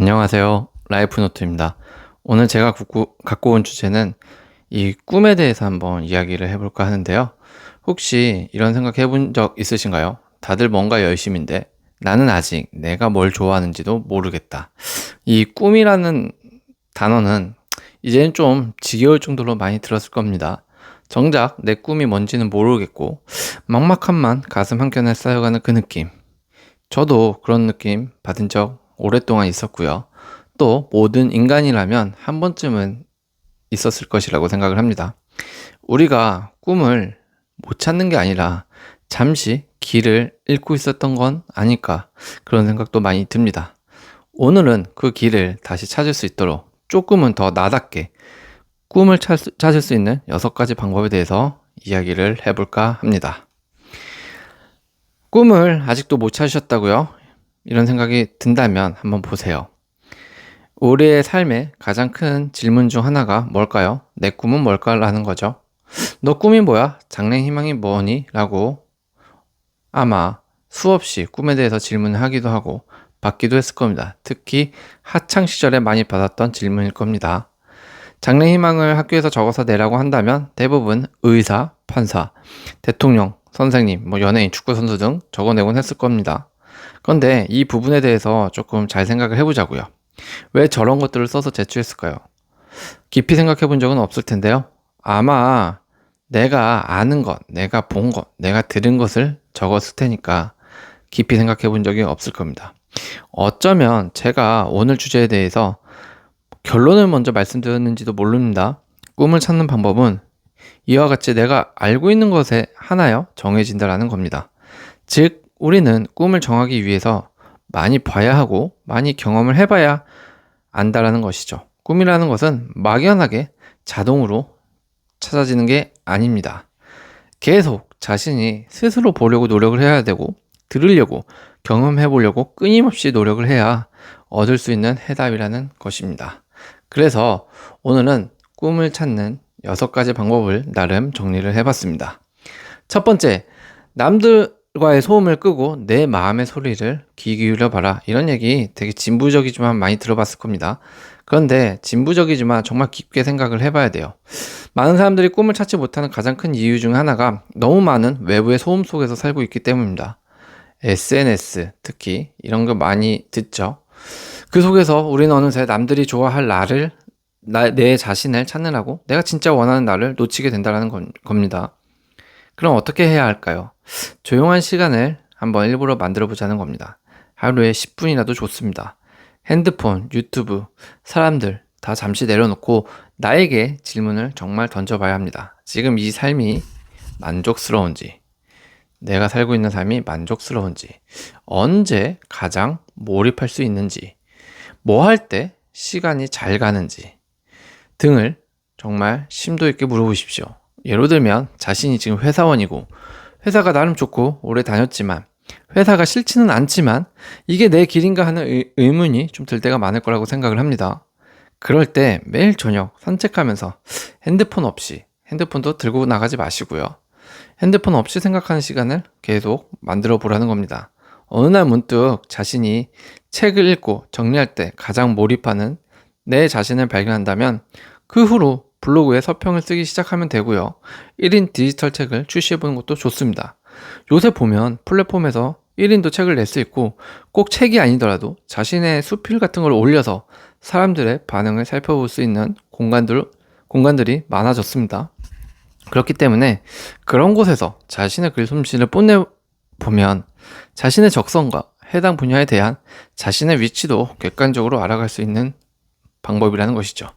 안녕하세요. 라이프노트입니다. 오늘 제가 갖고 온 주제는 이 꿈에 대해서 한번 이야기를 해볼까 하는데요. 혹시 이런 생각 해본 적 있으신가요? 다들 뭔가 열심인데 나는 아직 내가 뭘 좋아하는지도 모르겠다. 이 꿈이라는 단어는 이제는 좀 지겨울 정도로 많이 들었을 겁니다. 정작 내 꿈이 뭔지는 모르겠고 막막함만 가슴 한켠에 쌓여가는 그 느낌. 저도 그런 느낌 받은 적 오랫동안 있었고요. 또 모든 인간이라면 한 번쯤은 있었을 것이라고 생각을 합니다. 우리가 꿈을 못 찾는 게 아니라 잠시 길을 잃고 있었던 건 아닐까 그런 생각도 많이 듭니다. 오늘은 그 길을 다시 찾을 수 있도록 조금은 더 나답게 꿈을 찾을 수 있는 6가지 방법에 대해서 이야기를 해볼까 합니다. 꿈을 아직도 못 찾으셨다고요? 이런 생각이 든다면 한번 보세요. 우리의 삶의 가장 큰 질문 중 하나가 뭘까요? 내 꿈은 뭘까라는 거죠. 너 꿈이 뭐야? 장래 희망이 뭐니? 라고 아마 수없이 꿈에 대해서 질문을 하기도 하고 받기도 했을 겁니다. 특히 학창 시절에 많이 받았던 질문일 겁니다. 장래 희망을 학교에서 적어서 내라고 한다면 대부분 의사, 판사, 대통령, 선생님, 연예인, 축구선수 등 적어내곤 했을 겁니다. 그런데 이 부분에 대해서 조금 잘 생각을 해보자고요. 왜 저런 것들을 써서 제출했을까요? 깊이 생각해 본 적은 없을 텐데요. 아마 내가 아는 것, 내가 본 것, 내가 들은 것을 적었을 테니까 깊이 생각해 본 적이 없을 겁니다. 어쩌면 제가 오늘 주제에 대해서 결론을 먼저 말씀드렸는지도 모릅니다. 꿈을 찾는 방법은 이와 같이 내가 알고 있는 것에 하나여 정해진다라는 겁니다. 즉, 우리는 꿈을 정하기 위해서 많이 봐야 하고 많이 경험을 해봐야 안다라는 것이죠. 꿈이라는 것은 막연하게 자동으로 찾아지는 게 아닙니다. 계속 자신이 스스로 보려고 노력을 해야 되고 들으려고 경험해 보려고 끊임없이 노력을 해야 얻을 수 있는 해답이라는 것입니다. 그래서 오늘은 꿈을 찾는 6가지 방법을 나름 정리를 해봤습니다. 첫 번째, 남들과의 소음을 끄고 내 마음의 소리를 귀 기울여 봐라. 이런 얘기 되게 진부적이지만 많이 들어봤을 겁니다. 그런데 진부적이지만 정말 깊게 생각을 해봐야 돼요. 많은 사람들이 꿈을 찾지 못하는 가장 큰 이유 중 하나가 너무 많은 외부의 소음 속에서 살고 있기 때문입니다. SNS 특히 이런 거 많이 듣죠. 그 속에서 우리는 어느새 남들이 좋아할 내 자신을 찾느라고 내가 진짜 원하는 나를 놓치게 된다는 겁니다. 그럼 어떻게 해야 할까요? 조용한 시간을 한번 일부러 만들어 보자는 겁니다. 하루에 10분이라도 좋습니다. 핸드폰, 유튜브, 사람들 다 잠시 내려놓고 나에게 질문을 정말 던져봐야 합니다. 지금 이 삶이 만족스러운지, 내가 살고 있는 삶이 만족스러운지, 언제 가장 몰입할 수 있는지, 뭐 할 때 시간이 잘 가는지 등을 정말 심도 있게 물어보십시오. 예를 들면 자신이 지금 회사원이고 회사가 나름 좋고 오래 다녔지만 회사가 싫지는 않지만 이게 내 길인가 하는 의문이 좀 들 때가 많을 거라고 생각을 합니다. 그럴 때 매일 저녁 산책하면서 핸드폰도 들고 나가지 마시고요. 핸드폰 없이 생각하는 시간을 계속 만들어 보라는 겁니다. 어느 날 문득 자신이 책을 읽고 정리할 때 가장 몰입하는 내 자신을 발견한다면 그 후로 블로그에 서평을 쓰기 시작하면 되고요. 1인 디지털 책을 출시해보는 것도 좋습니다. 요새 보면 플랫폼에서 1인도 책을 낼 수 있고 꼭 책이 아니더라도 자신의 수필 같은 걸 올려서 사람들의 반응을 살펴볼 수 있는 공간들이 많아졌습니다. 그렇기 때문에 그런 곳에서 자신의 글솜씨를 뽐내보면 자신의 적성과 해당 분야에 대한 자신의 위치도 객관적으로 알아갈 수 있는 방법이라는 것이죠.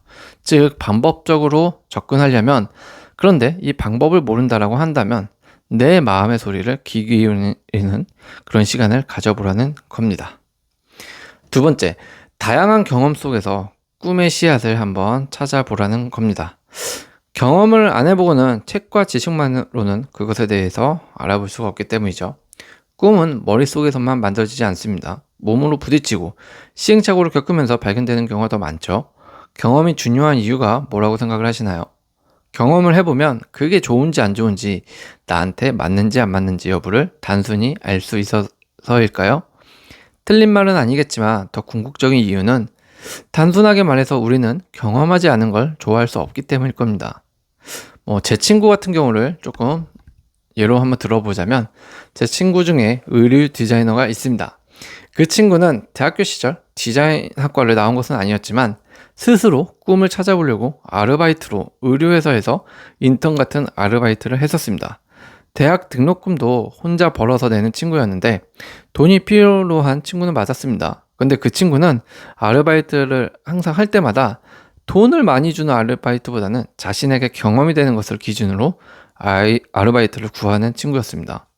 즉, 방법적으로 접근하려면, 그런데 이 방법을 모른다라고 한다면 내 마음의 소리를 귀 기울이는 그런 시간을 가져보라는 겁니다. 두 번째, 다양한 경험 속에서 꿈의 씨앗을 한번 찾아보라는 겁니다. 경험을 안 해보고는 책과 지식만으로는 그것에 대해서 알아볼 수가 없기 때문이죠. 꿈은 머릿속에서만 만들어지지 않습니다. 몸으로 부딪히고 시행착오를 겪으면서 발견되는 경우가 더 많죠. 경험이 중요한 이유가 뭐라고 생각을 하시나요? 경험을 해보면 그게 좋은지 안 좋은지, 나한테 맞는지 안 맞는지 여부를 단순히 알 수 있어서일까요? 틀린 말은 아니겠지만 더 궁극적인 이유는 단순하게 말해서 우리는 경험하지 않은 걸 좋아할 수 없기 때문일 겁니다. 제 친구 같은 경우를 조금 예로 한번 들어보자면 제 친구 중에 의류 디자이너가 있습니다. 그 친구는 대학교 시절 디자인 학과를 나온 것은 아니었지만 스스로 꿈을 찾아보려고 아르바이트로 의류회사에서 인턴 같은 아르바이트를 했었습니다. 대학 등록금도 혼자 벌어서 내는 친구였는데 돈이 필요로 한 친구는 맞았습니다. 근데 그 친구는 아르바이트를 항상 할 때마다 돈을 많이 주는 아르바이트보다는 자신에게 경험이 되는 것을 기준으로 아르바이트를 구하는 친구였습니다.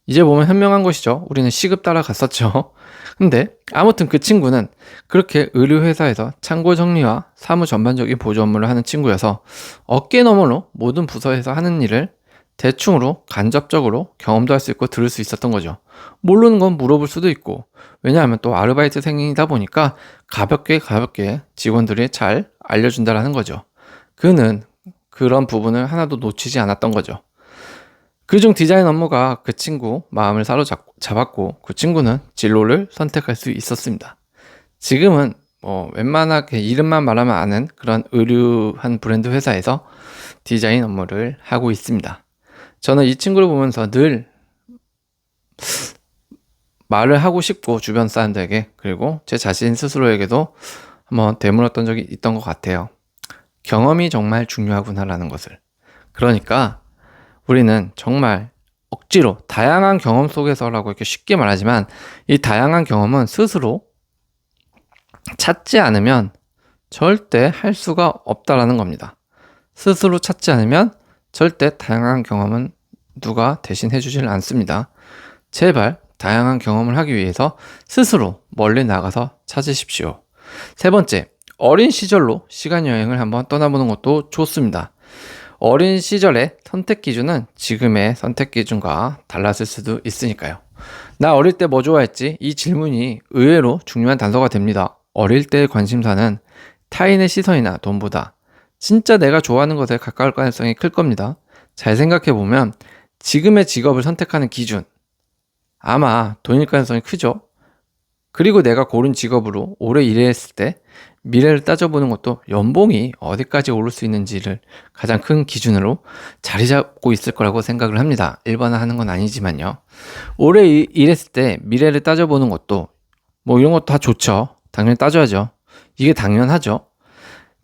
이제 보면 현명한 것이죠. 우리는 시급 따라갔었죠. 근데 아무튼 그 친구는 그렇게 의류회사에서 창고 정리와 사무 전반적인 보조 업무를 하는 친구여서 어깨 너머로 모든 부서에서 하는 일을 대충으로 간접적으로 경험도 할 수 있고 들을 수 있었던 거죠. 모르는 건 물어볼 수도 있고, 왜냐하면 또 아르바이트생이다 보니까 가볍게 직원들이 잘 알려준다라는 거죠. 그는 그런 부분을 하나도 놓치지 않았던 거죠. 그중 디자인 업무가 그 친구 마음을 사로잡았고 그 친구는 진로를 선택할 수 있었습니다. 지금은 웬만하게 이름만 말하면 아는 그런 의류한 브랜드 회사에서 디자인 업무를 하고 있습니다. 저는 이 친구를 보면서 늘 말을 하고 싶고 주변 사람들에게 그리고 제 자신 스스로에게도 한번 되물었던 적이 있던 것 같아요. 경험이 정말 중요하구나라는 것을. 그러니까 우리는 정말 억지로 다양한 경험 속에서라고 이렇게 쉽게 말하지만 이 다양한 경험은 스스로 찾지 않으면 절대 할 수가 없다라는 겁니다. 스스로 찾지 않으면 절대 다양한 경험은 누가 대신 해주질 않습니다. 제발 다양한 경험을 하기 위해서 스스로 멀리 나가서 찾으십시오. 세 번째, 어린 시절로 시간 여행을 한번 떠나보는 것도 좋습니다. 어린 시절의 선택 기준은 지금의 선택 기준과 달랐을 수도 있으니까요. 나 어릴 때 뭐 좋아했지? 이 질문이 의외로 중요한 단서가 됩니다. 어릴 때의 관심사는 타인의 시선이나 돈보다 진짜 내가 좋아하는 것에 가까울 가능성이 클 겁니다. 잘 생각해보면 지금의 직업을 선택하는 기준, 아마 돈일 가능성이 크죠? 그리고 내가 고른 직업으로 오래 일했을 때 미래를 따져보는 것도 연봉이 어디까지 오를 수 있는지를 가장 큰 기준으로 자리 잡고 있을 거라고 생각을 합니다. 일반화하는 건 아니지만요. 오래 일했을 때 미래를 따져보는 것도 이런 것도 다 좋죠. 당연히 따져야죠. 이게 당연하죠.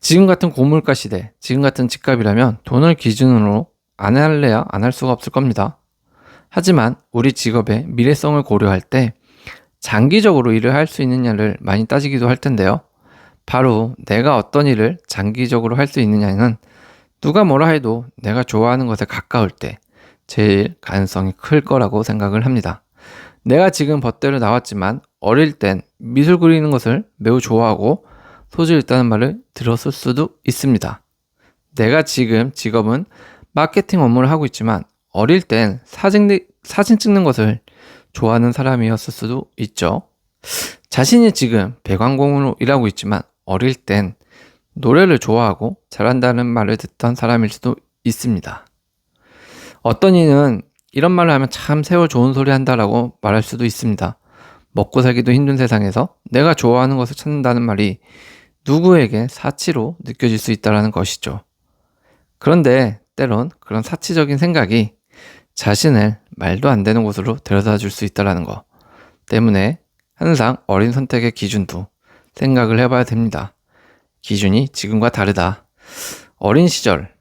지금 같은 고물가 시대, 지금 같은 집값이라면 돈을 기준으로 안 할래야 안 할 수가 없을 겁니다. 하지만 우리 직업의 미래성을 고려할 때 장기적으로 일을 할 수 있느냐를 많이 따지기도 할 텐데요. 바로 내가 어떤 일을 장기적으로 할 수 있느냐는 누가 뭐라 해도 내가 좋아하는 것에 가까울 때 제일 가능성이 클 거라고 생각을 합니다. 내가 지금 법대로 나왔지만 어릴 땐 미술 그리는 것을 매우 좋아하고 소질이 있다는 말을 들었을 수도 있습니다. 내가 지금 직업은 마케팅 업무를 하고 있지만 어릴 땐 사진 찍는 것을 좋아하는 사람이었을 수도 있죠. 자신이 지금 배관공으로 일하고 있지만 어릴 땐 노래를 좋아하고 잘한다는 말을 듣던 사람일 수도 있습니다. 어떤 이는 이런 말을 하면 참 세월 좋은 소리 한다라고 말할 수도 있습니다. 먹고 살기도 힘든 세상에서 내가 좋아하는 것을 찾는다는 말이 누구에게 사치로 느껴질 수 있다는 것이죠. 그런데 때론 그런 사치적인 생각이 자신을 말도 안 되는 곳으로 데려다 줄 수 있다는 것 때문에 항상 어린 선택의 기준도 생각을 해봐야 됩니다. 기준이 지금과 다르다. 어린 시절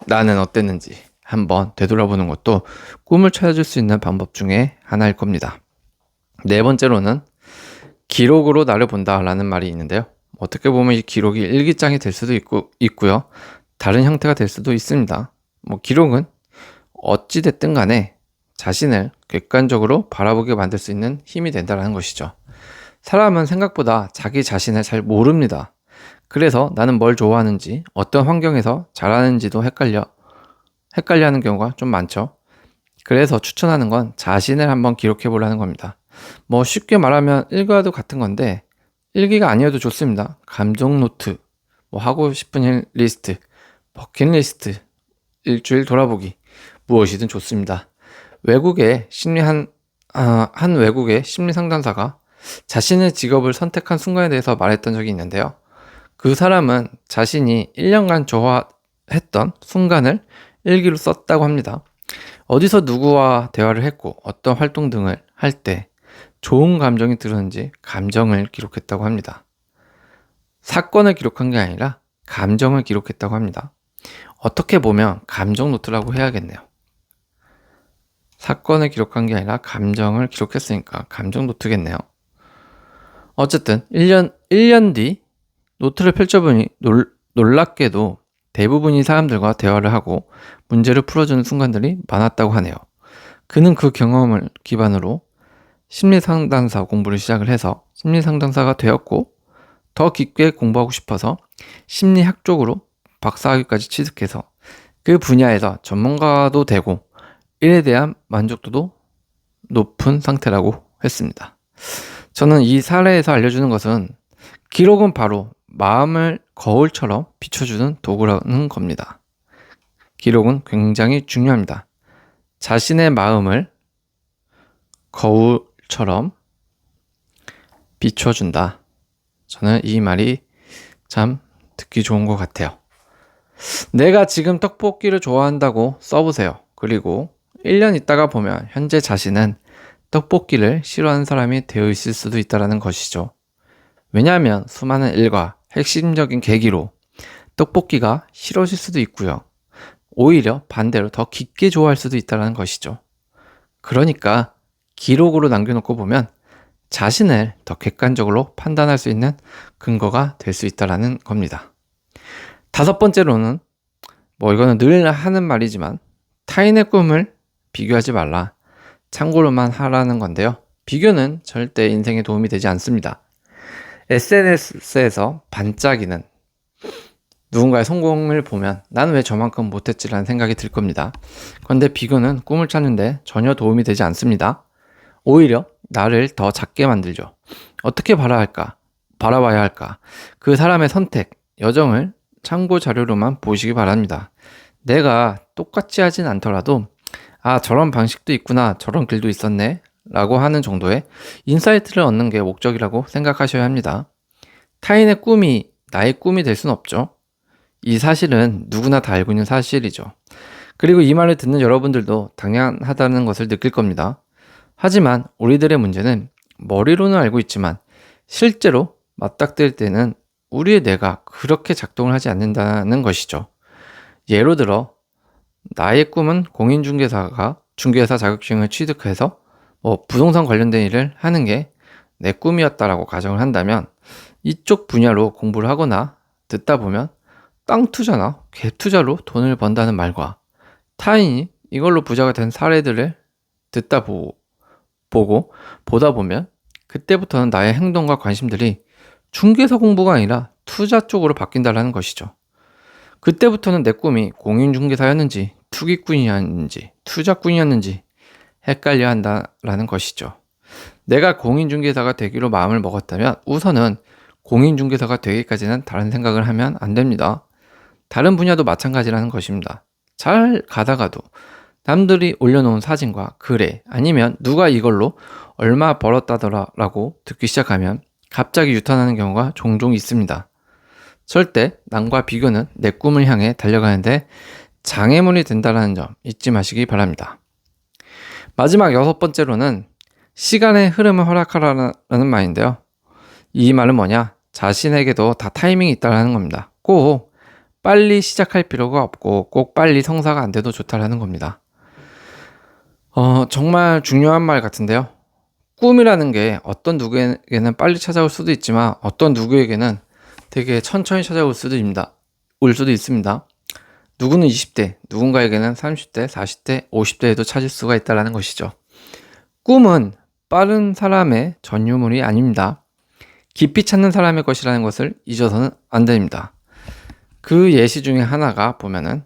나는 어땠는지 한번 되돌아보는 것도 꿈을 찾아줄 수 있는 방법 중에 하나일 겁니다. 네 번째로는 기록으로 나를 본다라는 말이 있는데요. 어떻게 보면 이 기록이 일기장이 될 수도 있고요. 다른 형태가 될 수도 있습니다. 기록은 어찌됐든 간에 자신을 객관적으로 바라보게 만들 수 있는 힘이 된다는 것이죠. 사람은 생각보다 자기 자신을 잘 모릅니다. 그래서 나는 뭘 좋아하는지, 어떤 환경에서 잘하는지도 헷갈려하는 경우가 좀 많죠. 그래서 추천하는 건 자신을 한번 기록해 보라는 겁니다. 쉽게 말하면 일과도 같은 건데 일기가 아니어도 좋습니다. 감정 노트, 하고 싶은 일 리스트, 버킷리스트, 일주일 돌아보기, 무엇이든 좋습니다. 한 외국의 심리 상담사가 자신의 직업을 선택한 순간에 대해서 말했던 적이 있는데요. 그 사람은 자신이 1년간 좋아했던 순간을 일기로 썼다고 합니다. 어디서 누구와 대화를 했고 어떤 활동 등을 할 때 좋은 감정이 들었는지 감정을 기록했다고 합니다. 사건을 기록한 게 아니라 감정을 기록했다고 합니다. 어떻게 보면 감정 노트라고 해야겠네요. 사건을 기록한 게 아니라 감정을 기록했으니까 감정 노트겠네요. 어쨌든 1년 뒤 노트를 펼쳐보니 놀랍게도 대부분이 사람들과 대화를 하고 문제를 풀어주는 순간들이 많았다고 하네요. 그는 그 경험을 기반으로 심리상담사 공부를 시작을 해서 심리상담사가 되었고 더 깊게 공부하고 싶어서 심리학 쪽으로 박사학위까지 취득해서 그 분야에서 전문가도 되고 일에 대한 만족도도 높은 상태라고 했습니다. 저는 이 사례에서 알려주는 것은 기록은 바로 마음을 거울처럼 비춰주는 도구라는 겁니다. 기록은 굉장히 중요합니다. 자신의 마음을 거울처럼 비춰준다. 저는 이 말이 참 듣기 좋은 것 같아요. 내가 지금 떡볶이를 좋아한다고 써보세요. 그리고 1년 있다가 보면 현재 자신은 떡볶이를 싫어하는 사람이 되어 있을 수도 있다는 것이죠. 왜냐하면 수많은 일과 핵심적인 계기로 떡볶이가 싫어질 수도 있고요. 오히려 반대로 더 깊게 좋아할 수도 있다는 것이죠. 그러니까 기록으로 남겨놓고 보면 자신을 더 객관적으로 판단할 수 있는 근거가 될 수 있다는 겁니다. 5번째로는 이거는 늘 하는 말이지만 타인의 꿈을 비교하지 말라. 참고로만 하라는 건데요. 비교는 절대 인생에 도움이 되지 않습니다. SNS에서 반짝이는 누군가의 성공을 보면 나는 왜 저만큼 못했지라는 생각이 들 겁니다. 그런데 비교는 꿈을 찾는데 전혀 도움이 되지 않습니다. 오히려 나를 더 작게 만들죠. 어떻게 바라봐야 할까? 그 사람의 선택, 여정을 참고 자료로만 보시기 바랍니다. 내가 똑같이 하진 않더라도 저런 방식도 있구나, 저런 길도 있었네 라고 하는 정도의 인사이트를 얻는 게 목적이라고 생각하셔야 합니다. 타인의 꿈이 나의 꿈이 될 수는 없죠. 이 사실은 누구나 다 알고 있는 사실이죠. 그리고 이 말을 듣는 여러분들도 당연하다는 것을 느낄 겁니다. 하지만 우리들의 문제는 머리로는 알고 있지만 실제로 맞닥뜨릴 때는 우리의 뇌가 그렇게 작동을 하지 않는다는 것이죠. 예로 들어 나의 꿈은 중개사 자격증을 취득해서 부동산 관련된 일을 하는 게 내 꿈이었다라고 가정을 한다면 이쪽 분야로 공부를 하거나 듣다 보면 땅 투자나 갭 투자로 돈을 번다는 말과 타인이 이걸로 부자가 된 사례들을 보다 보면 그때부터는 나의 행동과 관심들이 중개사 공부가 아니라 투자 쪽으로 바뀐다는 것이죠. 그때부터는 내 꿈이 공인중개사였는지 투기꾼이었는지 투자꾼이었는지 헷갈려 한다라는 것이죠. 내가 공인중개사가 되기로 마음을 먹었다면 우선은 공인중개사가 되기까지는 다른 생각을 하면 안 됩니다. 다른 분야도 마찬가지라는 것입니다. 잘 가다가도 남들이 올려놓은 사진과 글에 아니면 누가 이걸로 얼마 벌었다더라 라고 듣기 시작하면 갑자기 유턴하는 경우가 종종 있습니다. 절대 남과 비교는 내 꿈을 향해 달려가는데 장애물이 된다는 점 잊지 마시기 바랍니다. 마지막 6번째로는 시간의 흐름을 허락하라는 말인데요. 이 말은 뭐냐? 자신에게도 다 타이밍이 있다는 겁니다. 꼭 빨리 시작할 필요가 없고 꼭 빨리 성사가 안 돼도 좋다라는 겁니다. 정말 중요한 말 같은데요. 꿈이라는 게 어떤 누구에게는 빨리 찾아올 수도 있지만 어떤 누구에게는 되게 천천히 찾아올 수도 있습니다. 누구는 20대, 누군가에게는 30대, 40대, 50대에도 찾을 수가 있다는 것이죠. 꿈은 빠른 사람의 전유물이 아닙니다. 깊이 찾는 사람의 것이라는 것을 잊어서는 안 됩니다. 그 예시 중에 하나가 보면은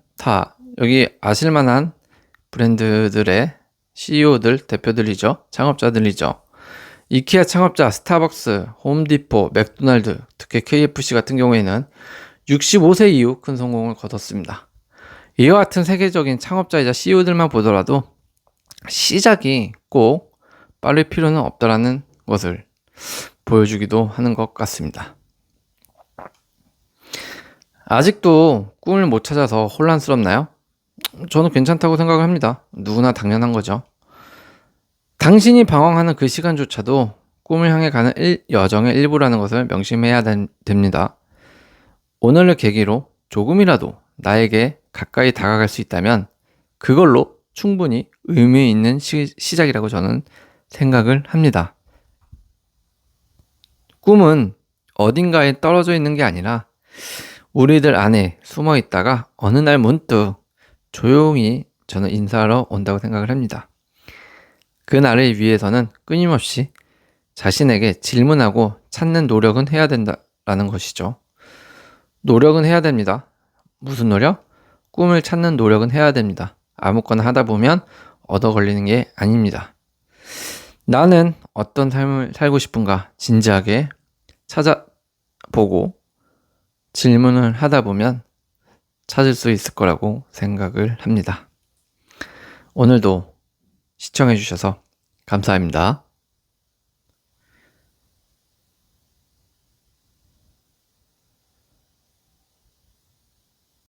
여기 아실만한 브랜드들의 CEO들, 대표들이죠. 창업자들이죠. 이케아 창업자, 스타벅스, 홈디포, 맥도날드, 특히 KFC 같은 경우에는 65세 이후 큰 성공을 거뒀습니다. 이와 같은 세계적인 창업자이자 CEO들만 보더라도 시작이 꼭 빠를 필요는 없다라는 것을 보여주기도 하는 것 같습니다. 아직도 꿈을 못 찾아서 혼란스럽나요? 저는 괜찮다고 생각을 합니다. 누구나 당연한 거죠. 당신이 방황하는 그 시간조차도 꿈을 향해 가는 여정의 일부라는 것을 명심해야 됩니다. 오늘을 계기로 조금이라도 나에게 가까이 다가갈 수 있다면 그걸로 충분히 의미 있는 시작이라고 저는 생각을 합니다. 꿈은 어딘가에 떨어져 있는 게 아니라 우리들 안에 숨어 있다가 어느 날 문득 조용히 저는 인사하러 온다고 생각을 합니다. 그 날을 위해서는 끊임없이 자신에게 질문하고 찾는 노력은 해야 된다라는 것이죠. 노력은 해야 됩니다. 무슨 노력? 꿈을 찾는 노력은 해야 됩니다. 아무거나 하다 보면 얻어 걸리는 게 아닙니다. 나는 어떤 삶을 살고 싶은가 진지하게 찾아보고 질문을 하다 보면 찾을 수 있을 거라고 생각을 합니다. 오늘도 시청해 주셔서 감사합니다.